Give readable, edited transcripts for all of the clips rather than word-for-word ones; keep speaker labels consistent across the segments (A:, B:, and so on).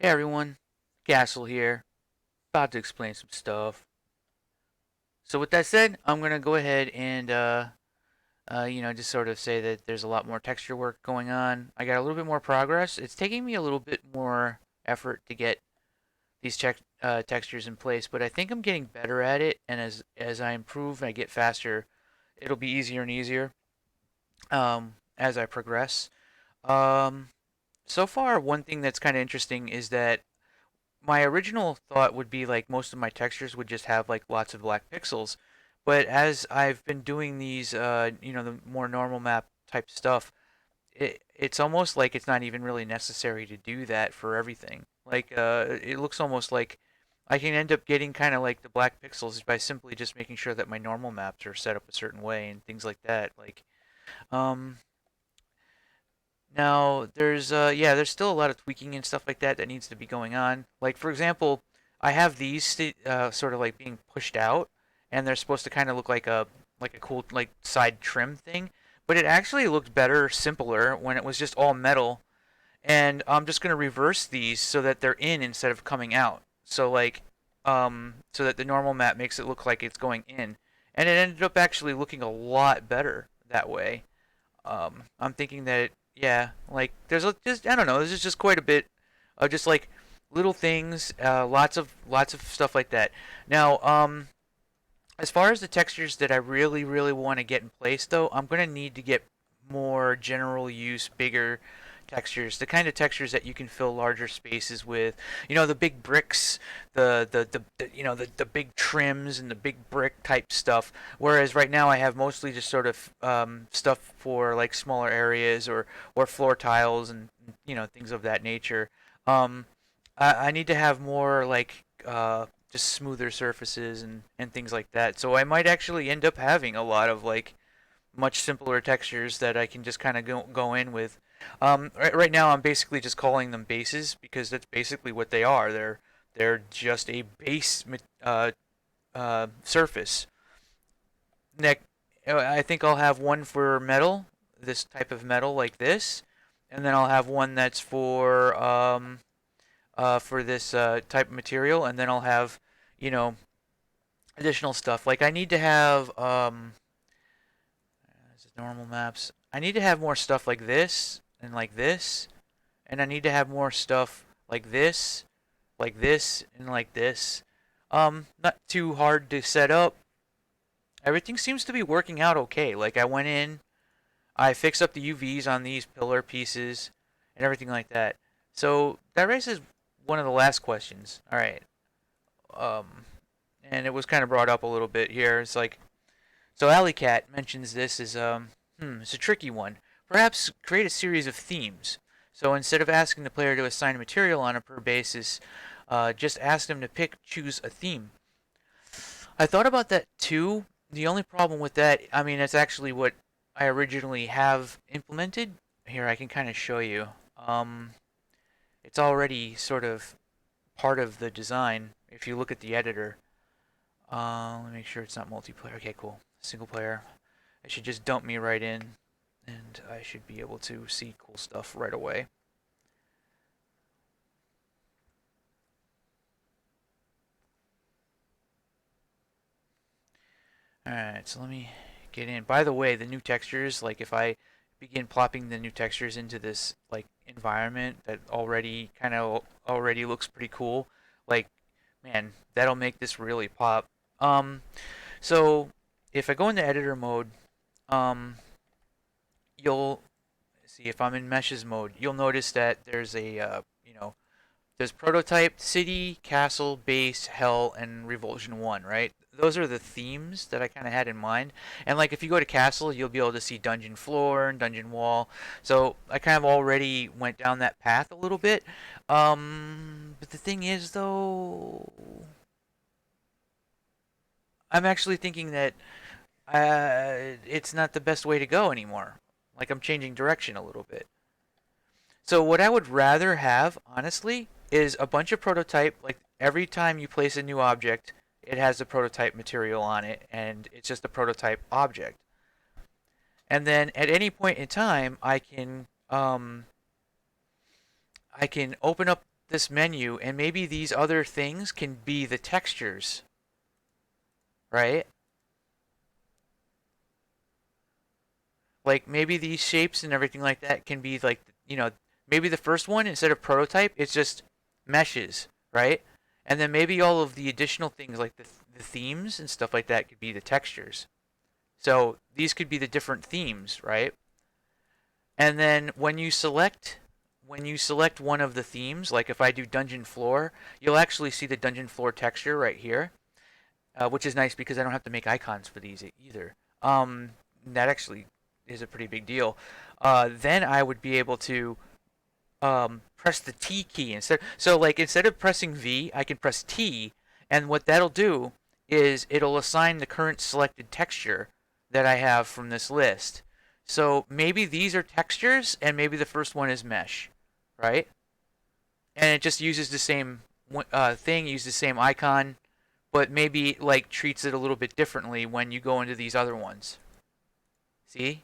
A: Hey everyone, Castle here, about to explain some stuff. So with that said, I'm gonna go ahead and just sort of say that there's a lot more texture work going on. I got a little bit more progress. It's taking me a little bit more effort to get these textures in place, but I think I'm getting better at it. And as I improve, I get faster. It'll be easier and easier as I progress. Um, so far, one thing that's kind of interesting is that my original thought would be like most of my textures would just have like lots of black pixels, but as I've been doing these, the more normal map type stuff, it's almost like it's not even really necessary to do that for everything. Like, it looks almost like I can end up getting kind of like the black pixels by simply just making sure that my normal maps are set up a certain way and things like that. Um, Now, there's still a lot of tweaking and stuff like that that needs to be going on. Like for example, I have these sort of like being pushed out, and they're supposed to kind of look like a cool like side trim thing, but it actually looked better, simpler when it was just all metal. And I'm just gonna reverse these so that they're in instead of coming out. So that the normal map makes it look like it's going in, and it ended up actually looking a lot better that way. I'm thinking that yeah, like just I don't know. There's just quite a bit of just like little things, lots of stuff like that. Now, as far as the textures that I really want to get in place, though, I'm gonna need to get more general use, bigger textures, the kind of textures that you can fill larger spaces with. You know, the big bricks, the big trims and the big brick type stuff. Whereas right now I have mostly just sort of stuff for like smaller areas or floor tiles and things of that nature. Um, I need to have more like just smoother surfaces and things like that. So I might actually end up having a lot of like much simpler textures that I can just kind of go in with. Right now, I'm basically just calling them bases because that's basically what they are. They're just a base surface. Next, I think I'll have one for metal, this type of metal like this, and then I'll have one that's for this type of material, and then I'll have you know additional stuff. Like I need to have this is normal maps. I need to have more stuff like this, and I need to have more stuff like this, and like this. Not too hard to set up. Everything seems to be working out okay. Like I went in, I fixed up the UVs on these pillar pieces, and everything like that. So that raises one of the last questions. All right. Um, and it was kind of brought up a little bit here. It's like, so Alley Cat mentions this as it's a tricky one. Perhaps create a series of themes. So instead of asking the player to assign material on a per basis, just ask them to choose a theme. I thought about that too. The only problem with that, I mean, it's actually what I originally have implemented. Here, I can kind of show you. It's already sort of part of the design if you look at the editor. Let me make sure it's not multiplayer. Okay, cool. Single player. It should just dump me right in, and I should be able to see cool stuff right away. Alright, so let me get in. By the way, the new textures, like if I begin plopping the new textures into this like environment that already looks pretty cool, like man, that'll make this really pop. Um, so if I go into editor mode, um, you'll see if I'm in meshes mode, you'll notice that there's there's prototype, city, castle, base, hell, and revulsion 1, right? Those are the themes that I kind of had in mind. And like if you go to castle, you'll be able to see dungeon floor and dungeon wall. So I kind of already went down that path a little bit. But the thing is though, I'm actually thinking that it's not the best way to go anymore. Like I'm changing direction a little bit. So what I would rather have, honestly, is a bunch of prototype. Like every time you place a new object, it has the prototype material on it, and it's just a prototype object. And then at any point in time, I can open up this menu, and maybe these other things can be the textures, right? Like maybe these shapes and everything like that can be like, maybe the first one instead of prototype, it's just meshes, right? And then maybe all of the additional things like the themes and stuff like that could be the textures. So these could be the different themes, right? And then when you select one of the themes, like if I do dungeon floor, you'll actually see the dungeon floor texture right here, which is nice because I don't have to make icons for these either. That actually is a pretty big deal. Then I would be able to press the T key instead. So like instead of pressing V, I can press T, and what that'll do is it'll assign the current selected texture that I have from this list. So maybe these are textures, and maybe the first one is mesh, right? And it just uses the same thing, uses the same icon, but maybe like treats it a little bit differently when you go into these other ones. See?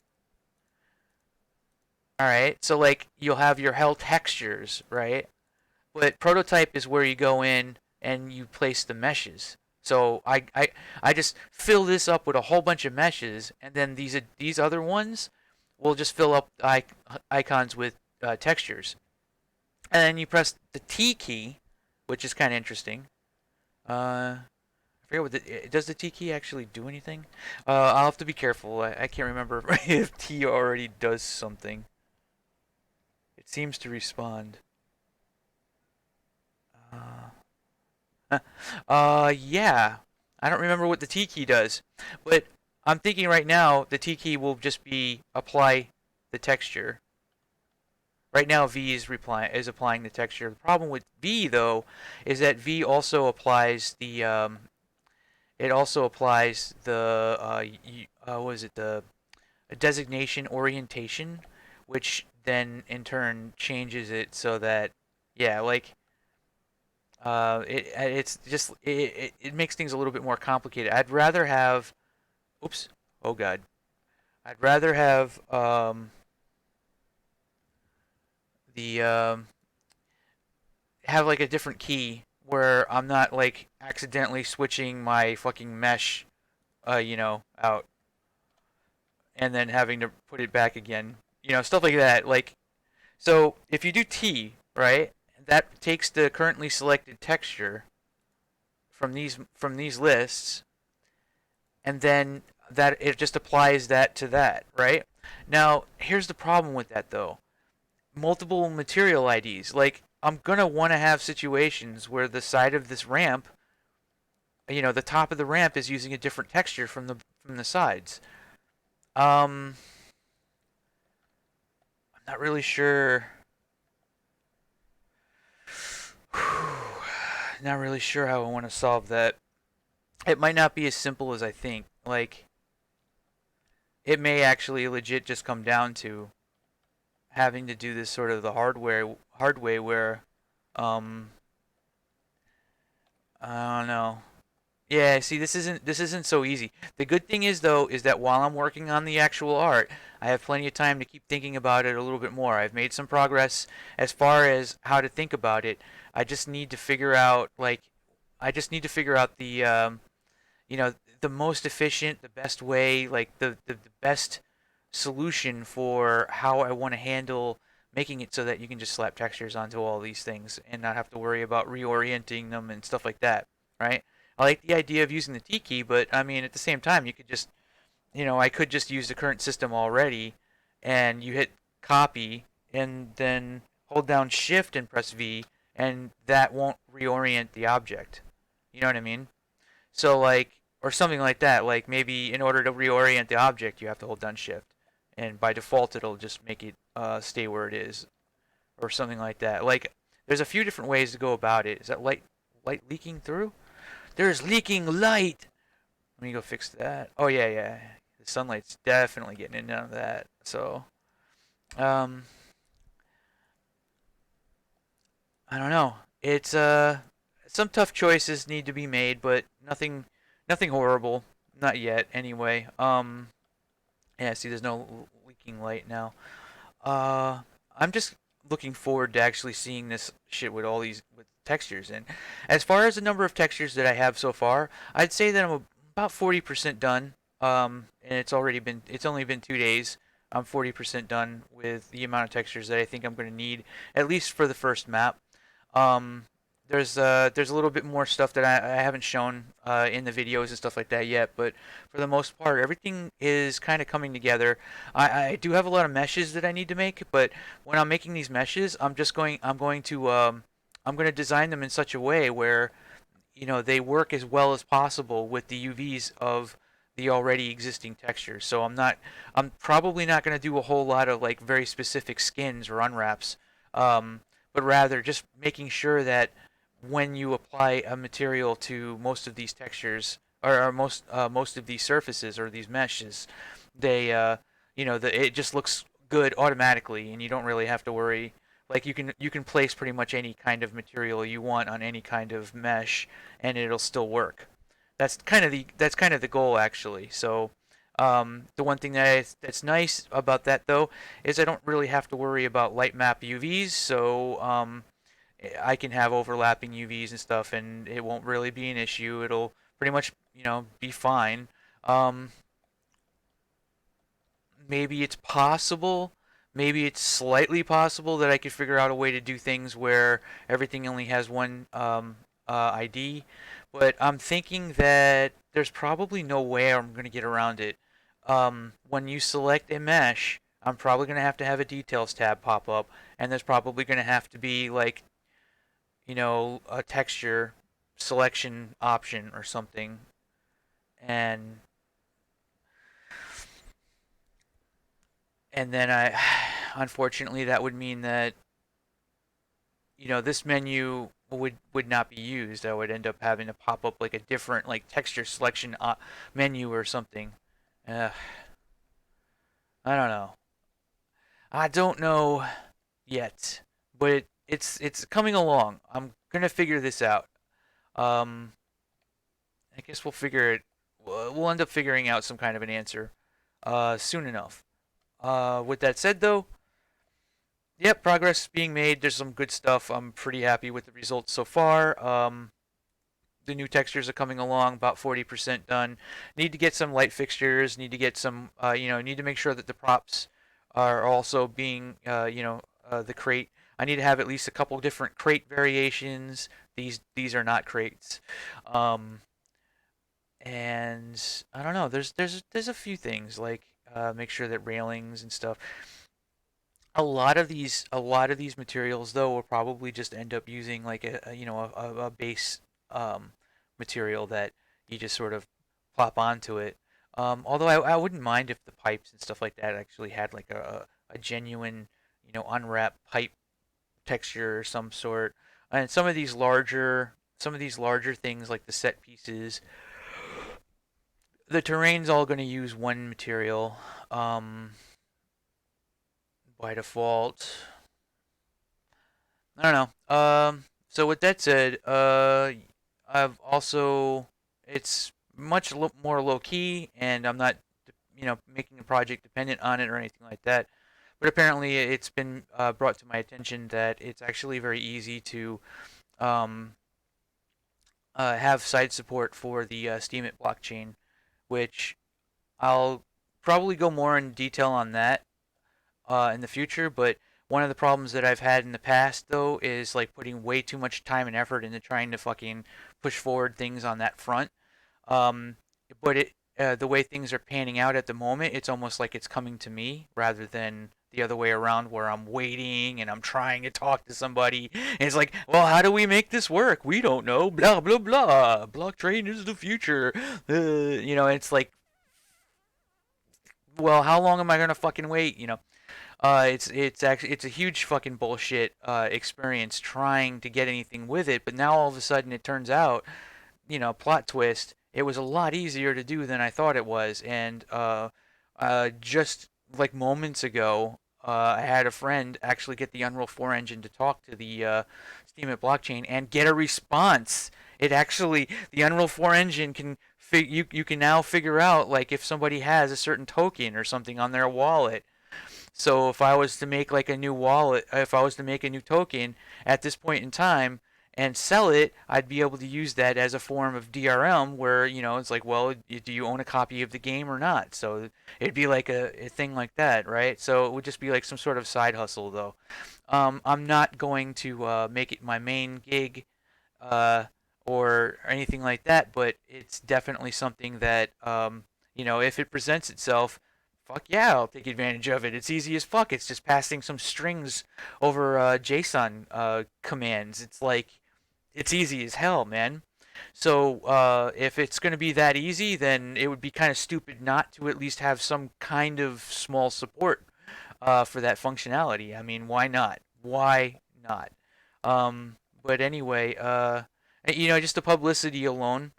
A: All right. So like you'll have your hell textures, right? But prototype is where you go in and you place the meshes. So I just fill this up with a whole bunch of meshes, and then these other ones will just fill up icons with textures. And then you press the T key, which is kind of interesting. I forget does the T key actually do anything? I'll have to be careful. I can't remember if T already does something. It seems to respond. Yeah. I don't remember what the T key does, but I'm thinking right now the T key will just be apply the texture. Right now V is applying the texture. The problem with V though is that V also applies the it also applies the what is it, the designation orientation, which then in turn changes it so that, yeah, like it's just it makes things a little bit more complicated. I'd rather have, oops, oh god, I'd rather the have like a different key where I'm not like accidentally switching my fucking mesh, out and then having to put it back again. Stuff like that. Like, so if you do T, right, that takes the currently selected texture from these lists, and then that it just applies that to that, right? Now, here's the problem with that though. Multiple material IDs. Like, I'm gonna want to have situations where the side of this ramp, the top of the ramp is using a different texture from the sides. Um, I'm not really sure. Not really sure how I want to solve that. It might not be as simple as I think. Like, it may actually legit just come down to having to do this sort of the hard way where, um, I don't know. Yeah, see, this isn't so easy. The good thing is though is that while I'm working on the actual art, I have plenty of time to keep thinking about it a little bit more. I've made some progress as far as how to think about it. I just need to figure out the you know the most efficient, the best way, like the best solution for how I want to handle making it so that you can just slap textures onto all these things and not have to worry about reorienting them and stuff like that, right? I like the idea of using the T key, but I mean at the same time you could just, I could just use the current system already, and you hit copy and then hold down shift and press V, and that won't reorient the object. You know what I mean? So like, or something like that. Like maybe in order to reorient the object, you have to hold down shift, and by default it'll just make it stay where it is, or something like that. Like there's a few different ways to go about it. Is that light leaking through? There's leaking light. Let me go fix that. Oh yeah, yeah. The sunlight's definitely getting in on that. So, um, I don't know. It's some tough choices need to be made, but nothing horrible. Not yet, anyway. Yeah. See, there's no leaking light now. Uh, I'm just looking forward to actually seeing this shit with all these with textures. And as far as the number of textures that I have so far, I'd say that I'm about 40% done. And it's only been 2 days. I'm 40% done with the amount of textures that I think I'm going to need, at least for the first map. Um, there's a little bit more stuff that I haven't shown in the videos and stuff like that yet, but for the most part, everything is kind of coming together. I do have a lot of meshes that I need to make, but when I'm making these meshes, I'm going to design them in such a way where they work as well as possible with the UVs of the already existing textures. So I'm probably not going to do a whole lot of like very specific skins or unwraps, but rather just making sure that when you apply a material to most of these textures or most of these surfaces or these meshes, they it just looks good automatically, and you don't really have to worry. Like you can place pretty much any kind of material you want on any kind of mesh, and it'll still work. That's kind of the goal actually. So the one thing that's nice about that though is I don't really have to worry about light map UVs. So I can have overlapping UVs and stuff, and it won't really be an issue. It'll pretty much be fine. Um, maybe it's possible, maybe it's slightly possible that I could figure out a way to do things where everything only has one ID, but I'm thinking that there's probably no way I'm going to get around it. When you select a mesh, I'm probably going to have a details tab pop up, and there's probably going to have to be like, a texture selection option or something. And then unfortunately, that would mean that this menu would not be used. I would end up having to pop up like a different like texture selection menu or something. Uh, I don't know. I don't know yet, but it's coming along. I'm gonna figure this out. Um, I guess we'll end up figuring out some kind of an answer soon enough. With that said, though, yep, progress is being made. There's some good stuff. I'm pretty happy with the results so far. The new textures are coming along, about 40% done. Need to get some light fixtures. Need to get some, need to make sure that the props are also being, the crate. I need to have at least a couple different crate variations. These are not crates. Um, and I don't know. There's a few things like make sure that railings and stuff. A lot of these materials though will probably just end up using like a base um, material that you just sort of plop onto it. Although I wouldn't mind if the pipes and stuff like that actually had like a genuine unwrapped pipe texture or some sort. And some of these larger things like the set pieces, the terrain's all going to use one material by default. I don't know. So with that said, I've also it's more low key, and I'm not, making a project dependent on it or anything like that. But apparently, it's been brought to my attention that it's actually very easy to um, have side support for the Steem blockchain, which I'll probably go more in detail on that in the future. But one of the problems that I've had in the past, though, is like putting way too much time and effort into trying to fucking push forward things on that front. Um, but the way things are panning out at the moment, it's almost like it's coming to me rather than the other way around where I'm waiting and I'm trying to talk to somebody and it's like, well, how do we make this work? We don't know. Blah blah blah. Blockchain is the future. It's like, well, how long am I gonna fucking wait? It's a huge fucking bullshit experience trying to get anything with it. But now all of a sudden it turns out, plot twist, it was a lot easier to do than I thought it was. And just like moments ago, I had a friend actually get the Unreal 4 engine to talk to the Steam blockchain and get a response. The Unreal 4 engine you can now figure out like if somebody has a certain token or something on their wallet. So if I was to make like a new wallet, if I was to make a new token at this point in time and sell it, I'd be able to use that as a form of DRM where, it's like, well, do you own a copy of the game or not? So it'd be like a thing like that, right? So it would just be like some sort of side hustle though. I'm not going to make it my main gig uh, or anything like that, but it's definitely something that, if it presents itself, fuck yeah, I'll take advantage of it. It's easy as fuck. It's just passing some strings over JSON commands. It's like, it's easy as hell, man. So if it's going to be that easy, then it would be kind of stupid not to at least have some kind of small support for that functionality. I mean, why not? Why not? But anyway, just the publicity alone,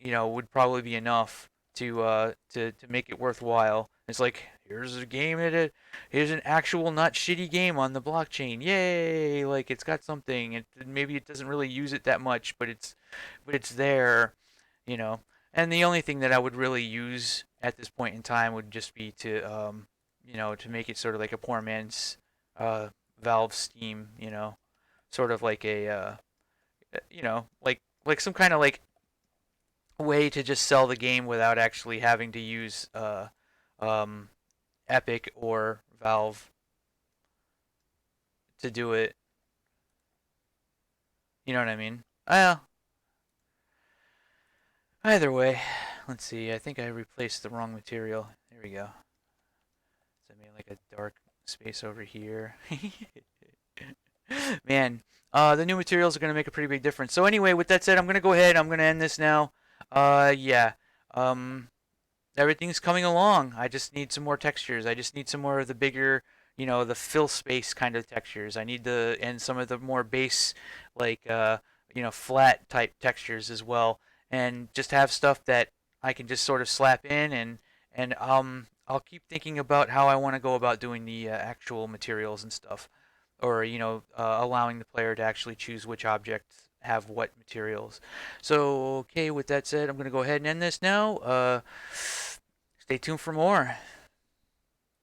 A: would probably be enough to make it worthwhile. It's like here's a game here's an actual not shitty game on the blockchain. Yay! Like it's got something. Maybe it doesn't really use it that much, but it's there, you know. And the only thing that I would really use at this point in time would just be to make it sort of like a poor man's uh, Valve Steem, sort of like like some kind of like way to just sell the game without actually having to use um, Epic or Valve to do it. You know what I mean? Either way, let's see. I think I replaced the wrong material. There we go. So I made like a dark space over here. Man, the new materials are going to make a pretty big difference. So anyway, with that said, I'm going to go ahead. I'm going to end this now. Yeah. Um, Everything's coming along. I just need some more textures. I just need some more of the bigger, the fill space kind of textures. I need and some of the more base, like, flat type textures as well. And just have stuff that I can just sort of slap in and I'll keep thinking about how I want to go about doing the actual materials and stuff, or allowing the player to actually choose which objects have what materials. So okay, with that said, I'm gonna go ahead and end this now. Stay tuned for more.